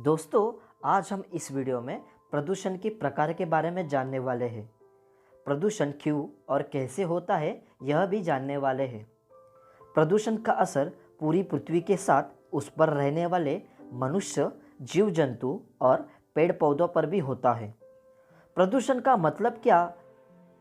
दोस्तों, आज हम इस वीडियो में प्रदूषण के प्रकार के बारे में जानने वाले हैं। प्रदूषण क्यों और कैसे होता है यह भी जानने वाले हैं। प्रदूषण का असर पूरी पृथ्वी के साथ उस पर रहने वाले मनुष्य, जीव जंतु और पेड़ पौधों पर भी होता है। प्रदूषण का मतलब क्या?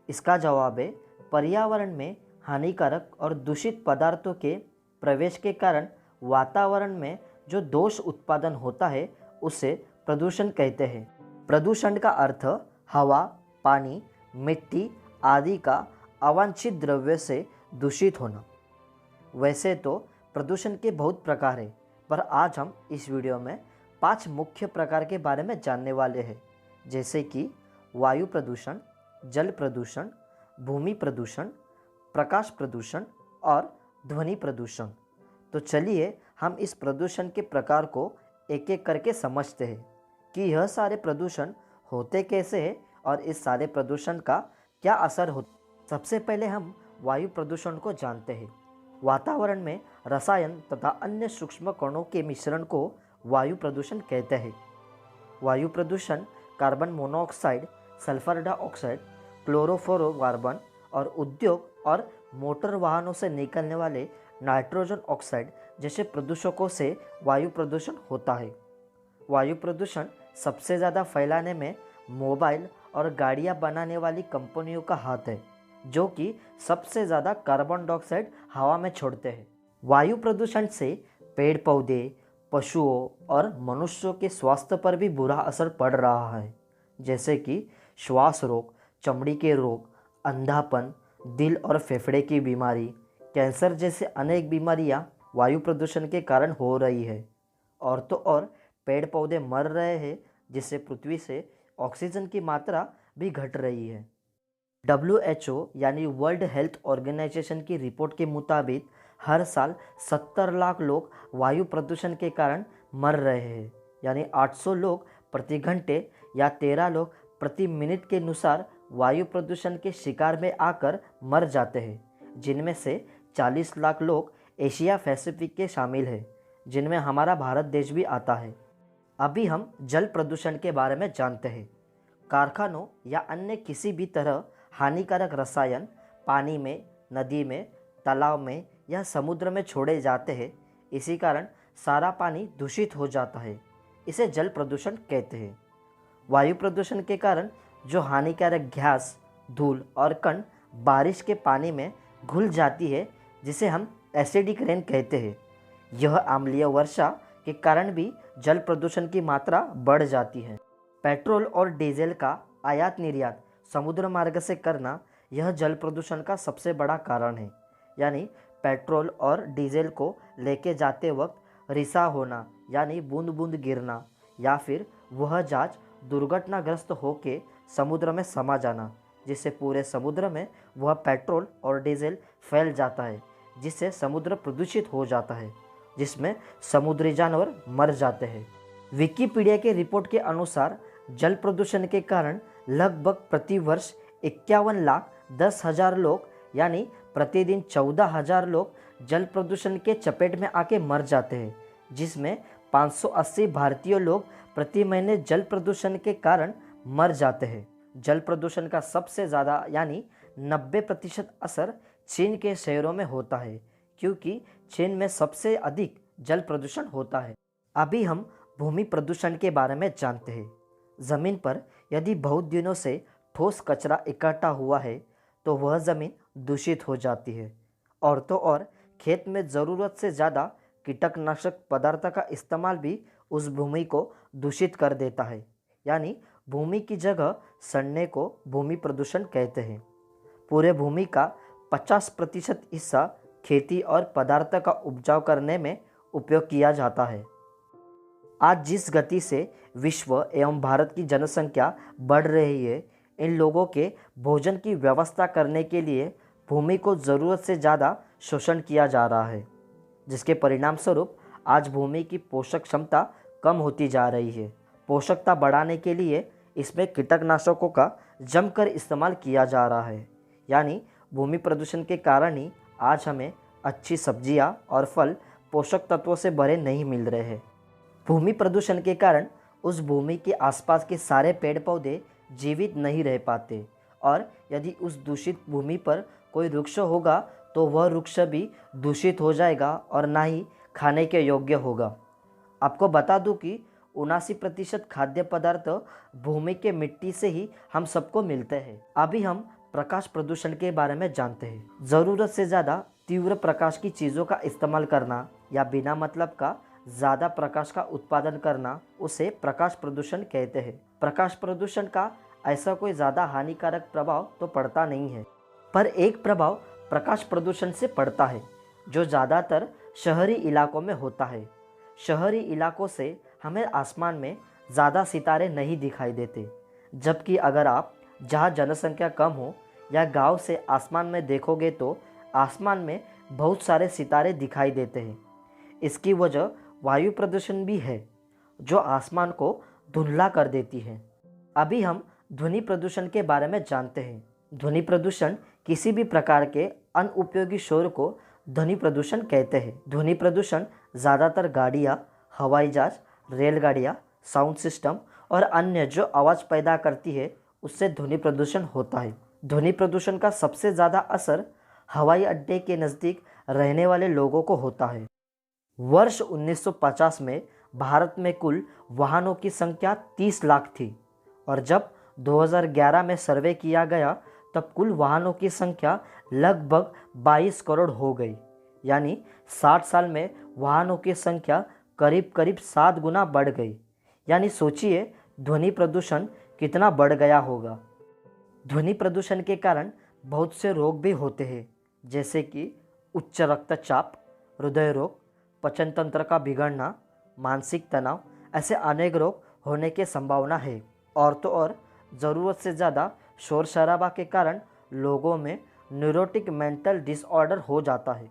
इसका जवाब है पर्यावरण में हानिकारक और दूषित पदार्थों के प्रवेश के कारण वातावरण में जो दोष उत्पादन होता है उसे प्रदूषण कहते हैं। प्रदूषण का अर्थ हवा, पानी, मिट्टी आदि का अवांछित द्रव्य से दूषित होना। वैसे तो प्रदूषण के बहुत प्रकार हैं, पर आज हम इस वीडियो में 5 मुख्य प्रकार के बारे में जानने वाले हैं, जैसे कि वायु प्रदूषण, जल प्रदूषण, भूमि प्रदूषण, प्रकाश प्रदूषण और ध्वनि प्रदूषण। तो चलिए हम इस प्रदूषण के प्रकार को एक एक करके समझते हैं कि यह सारे प्रदूषण होते कैसे हैं और इस सारे प्रदूषण का क्या असर होता। सबसे पहले हम वायु प्रदूषण को जानते हैं। वातावरण में रसायन तथा अन्य सूक्ष्म कणों के मिश्रण को वायु प्रदूषण कहते हैं। वायु प्रदूषण carbon monoxide, sulphur dioxide, chlorofluorocarbon और उद्योग और मोटर वाहनों से निकलने वाले नाइट्रोजन ऑक्साइड जैसे प्रदूषकों से वायु प्रदूषण होता है। वायु प्रदूषण सबसे ज़्यादा फैलाने में मोबाइल और गाड़ियां बनाने वाली कंपनियों का हाथ है, जो कि सबसे ज़्यादा कार्बन डाइऑक्साइड हवा में छोड़ते हैं। वायु प्रदूषण से पेड़ पौधे, पशुओं और मनुष्यों के स्वास्थ्य पर भी बुरा असर पड़ रहा है, जैसे कि श्वास रोग, चमड़ी के रोग, अंधापन, दिल और फेफड़े की बीमारी, कैंसर जैसे अनेक बीमारियां वायु प्रदूषण के कारण हो रही है। और तो और पेड़ पौधे मर रहे हैं, जिससे पृथ्वी से ऑक्सीजन की मात्रा भी घट रही है। WHO यानी वर्ल्ड हेल्थ ऑर्गेनाइजेशन की रिपोर्ट के मुताबिक हर साल 70 लाख लोग वायु प्रदूषण के कारण मर रहे हैं, यानी 800 लोग प्रति घंटे या 13 लोग प्रति मिनट के अनुसार वायु प्रदूषण के शिकार में आकर मर जाते हैं, जिनमें से 40 लाख लोग एशिया पैसिफिक के शामिल हैं, जिनमें हमारा भारत देश भी आता है। अभी हम जल प्रदूषण के बारे में जानते हैं। कारखानों या अन्य किसी भी तरह हानिकारक रसायन पानी में, नदी में, तालाब में या समुद्र में छोड़े जाते हैं। इसी कारण सारा पानी दूषित हो जाता है। इसे जल प्रदूषण कहते हैं। वायु प्रदूषण के कारण जो हानिकारक गैस, धूल और कण बारिश के पानी में घुल जाती है, जिसे हम एसिडिक रेन कहते हैं। यह अम्लीय वर्षा के कारण भी जल प्रदूषण की मात्रा बढ़ जाती है। पेट्रोल और डीजल का आयात निर्यात समुद्र मार्ग से करना यह जल प्रदूषण का सबसे बड़ा कारण है। यानी पेट्रोल और डीजल को लेके जाते वक्त रिसा होना, यानी बूंद बूंद गिरना, या फिर वह जहाज दुर्घटनाग्रस्त होके समुद्र में समा जाना, जिससे पूरे समुद्र में वह पेट्रोल और डीजल फैल जाता है, जिससे समुद्र प्रदूषित हो जाता है, जिसमें समुद्री जानवर मर जाते हैं। विकिपीडिया के रिपोर्ट के अनुसार जल प्रदूषण के कारण लगभग प्रति वर्ष 51,10,000 लोग, यानी प्रतिदिन 14,000 लोग जल प्रदूषण के चपेट में आके मर जाते हैं, जिसमें 580 भारतीय लोग प्रति महीने जल प्रदूषण के कारण मर जाते हैं। जल प्रदूषण का सबसे ज़्यादा यानी 90% असर चीन के शहरों में होता है, क्योंकि चीन में सबसे अधिक जल प्रदूषण होता है। अभी हम भूमि प्रदूषण के बारे में जानते हैं। ज़मीन पर यदि बहुत दिनों से ठोस कचरा इकट्ठा हुआ है तो वह ज़मीन दूषित हो जाती है। और तो और खेत में ज़रूरत से ज़्यादा कीटनाशक पदार्थ का इस्तेमाल भी उस भूमि को दूषित कर देता है। यानी भूमि की जगह सड़ने को भूमि प्रदूषण कहते हैं। पूरे भूमि का 50% हिस्सा खेती और पदार्थ का उपजाऊ करने में उपयोग किया जाता है। आज जिस गति से विश्व एवं भारत की जनसंख्या बढ़ रही है, इन लोगों के भोजन की व्यवस्था करने के लिए भूमि को ज़रूरत से ज़्यादा शोषण किया जा रहा है, जिसके परिणाम स्वरूप आज भूमि की पोषक क्षमता कम होती जा रही है। पोषकता बढ़ाने के लिए इसमें कीटनाशकों का जमकर इस्तेमाल किया जा रहा है। यानी भूमि प्रदूषण के कारण ही आज हमें अच्छी सब्जियां और फल पोषक तत्वों से भरे नहीं मिल रहे हैं। भूमि प्रदूषण के कारण उस भूमि के आसपास के सारे पेड़ पौधे जीवित नहीं रह पाते और यदि उस दूषित भूमि पर कोई वृक्ष होगा तो वह वृक्ष भी दूषित हो जाएगा और ना ही खाने के योग्य होगा। आपको बता दूं कि 79% खाद्य पदार्थ भूमि के मिट्टी से ही हम सबको मिलते हैं। अभी हम प्रकाश प्रदूषण के बारे में जानते हैं। ज़रूरत से ज़्यादा तीव्र प्रकाश की चीज़ों का इस्तेमाल करना या बिना मतलब का ज़्यादा प्रकाश का उत्पादन करना, उसे प्रकाश प्रदूषण कहते हैं। प्रकाश प्रदूषण का ऐसा कोई ज़्यादा हानिकारक प्रभाव तो पड़ता नहीं है, पर एक प्रभाव प्रकाश प्रदूषण से पड़ता है जो ज़्यादातर शहरी इलाकों में होता है। शहरी इलाकों से हमें आसमान में ज़्यादा सितारे नहीं दिखाई देते, जबकि अगर आप जहाँ जनसंख्या कम हो या गांव से आसमान में देखोगे तो आसमान में बहुत सारे सितारे दिखाई देते हैं। इसकी वजह वायु प्रदूषण भी है जो आसमान को धुंधला कर देती है। अभी हम ध्वनि प्रदूषण के बारे में जानते हैं। ध्वनि प्रदूषण किसी भी प्रकार के अनुपयोगी शोर को ध्वनि प्रदूषण कहते हैं। ध्वनि प्रदूषण ज़्यादातर गाड़ियाँ, हवाई जहाज, रेलगाड़ियाँ, साउंड सिस्टम और अन्य जो आवाज़ पैदा करती है उससे ध्वनि प्रदूषण होता है। ध्वनि प्रदूषण का सबसे ज़्यादा असर हवाई अड्डे के नज़दीक रहने वाले लोगों को होता है। वर्ष 1950 में भारत में कुल वाहनों की संख्या 30 लाख थी और जब 2011 में सर्वे किया गया तब कुल वाहनों की संख्या लगभग 22 करोड़ हो गई। यानी 60 साल में वाहनों की संख्या करीब करीब 7 गुना बढ़ गई। यानी सोचिए ध्वनि प्रदूषण कितना बढ़ गया होगा। ध्वनि प्रदूषण के कारण बहुत से रोग भी होते हैं, जैसे कि उच्च रक्तचाप, हृदय रोग, पाचन तंत्र का बिगड़ना, मानसिक तनाव, ऐसे अनेक रोग होने की संभावना है। और तो और ज़रूरत से ज़्यादा शोर शराबा के कारण लोगों में न्यूरोटिक मेंटल डिसऑर्डर हो जाता है।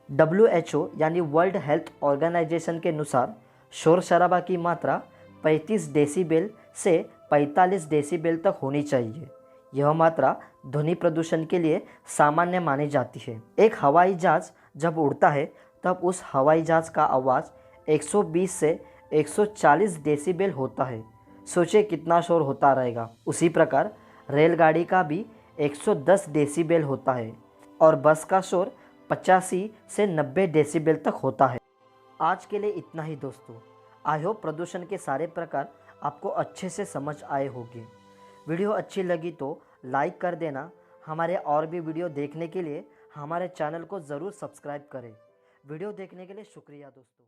WHO यानी वर्ल्ड हेल्थ ऑर्गेनाइजेशन के अनुसार शोर शराबा की मात्रा 35 डेसिबल से 45 डेसिबल तक होनी चाहिए। यह मात्रा ध्वनि प्रदूषण के लिए सामान्य मानी जाती है। एक हवाई जहाज़ जब उड़ता है तब उस हवाई जहाज़ का आवाज़ 120 से 140 डेसिबल होता है। सोचिए कितना शोर होता रहेगा। उसी प्रकार रेलगाड़ी का भी 110 डेसिबल होता है और बस का शोर 85 से 90 डेसिबल तक होता है। आज के लिए इतना ही दोस्तों। आई होप प्रदूषण के सारे प्रकार आपको अच्छे से समझ आए होंगे। वीडियो अच्छी लगी तो लाइक कर देना। हमारे और भी वीडियो देखने के लिए हमारे चैनल को ज़रूर सब्सक्राइब करें। वीडियो देखने के लिए शुक्रिया दोस्तों।